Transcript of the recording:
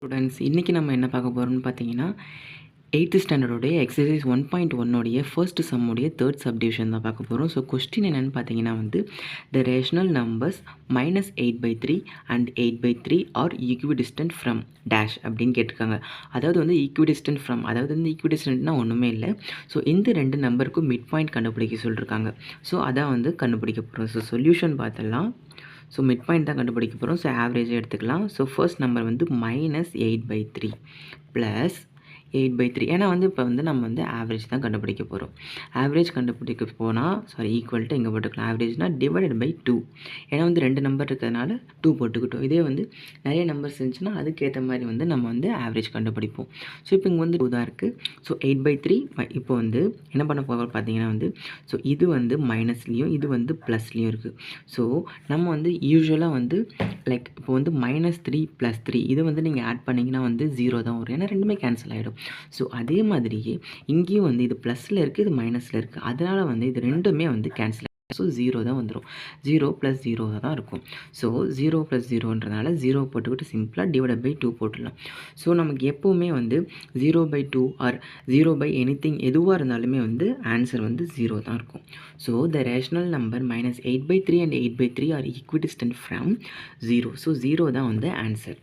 Students இன்றைக்கி நம்ம என்ன பார்க்க போகிறோம்னு பார்த்தீங்கன்னா 8th ஸ்டாண்டர்டோடைய எக்ஸசைஸ் 1.1 ஃபர்ஸ்ட் சம்முடைய தேர்ட் சப்டிவிஷன் தான் பார்க்க போகிறோம். ஸோ கொஸ்டின் என்னென்னு பார்த்தீங்கன்னா the rational numbers -8/3 and 8/3 are equidistant from dash அப்படின்னு கேட்டிருக்காங்க. அதாவது ஈக்விடிஸ்டன்ட் ஃப்ரம், அதாவது ஈக்விடிஸ்டன்ட்னா ஒன்றுமே இல்லை. ஸோ இந்த ரெண்டு நம்பருக்கும் மிட் பாயிண்ட் கண்டுபிடிக்க சொல்லியிருக்காங்க. ஸோ அதான் கண்டுபிடிக்க போகிறோம். ஸோ சொல்யூஷன் பார்த்தலாம். ஸோ மிட் பாயிண்ட் தான் கண்டுபிடிக்க போகிறோம். ஸோ ஆவரேஜ் எடுத்துக்கலாம். So first number -8/3 plus 8/3. ஏன்னா இப்போ நம்ம ஆவரேஜ் தான் கண்டுபிடிக்க போகிறோம். ஆவரேஜ் கண்டுபிடிக்க போனால் ஈக்குவல் டு இங்கே போட்டுக்கலாம். ஆவரேஜ்னால் டிவைடட் பை 2. ஏன்னா ரெண்டு நம்பர் இருக்கிறதுனால 2 போட்டுக்கிட்டோம். இதே நிறைய நம்பர்ஸ் இருந்துச்சுன்னா அதுக்கேற்ற மாதிரி நம்ம ஆவரேஜ் கண்டுபிடிப்போம். ஸோ இப்போ இங்கே 2 தான் இருக்குது. ஸோ 8/3 இப்போ என்ன பண்ண போகிறோம் பார்த்தீங்கன்னா ஸோ இது மைனஸ்லேயும் இது ப்ளஸ்லேயும் இருக்குது. ஸோ நம்ம யூஸ்வலாக லைக் இப்போ -3 + 3 இது நீங்கள் ஆட் பண்ணிங்கன்னா 0 தான் வரும். ஏன்னா ரெண்டுமே கேன்சல் ஆகிடும். ஸோ அதே மாதிரியே இங்கேயும் இது ப்ளஸில் இருக்குது, இது மைனஸில் இருக்குது. அதனால் இது ரெண்டுமே கேன்சல். ஸோ 0 தான் வந்துடும். 0 + 0 தான் இருக்கும். ஸோ 0 + 0ன்றனால 0 போட்டுக்கிட்டு சிம்பிளாக டிவைடட் பை 2 போட்டுடலாம். ஸோ நமக்கு எப்போவுமே 0/2 ஆர் 0/anything எதுவாக இருந்தாலுமே ஆன்சர் 0 தான் இருக்கும். So the rational number -8/3 and 8/3 are equidistant from 0. So 0 தான் ஆன்சர்.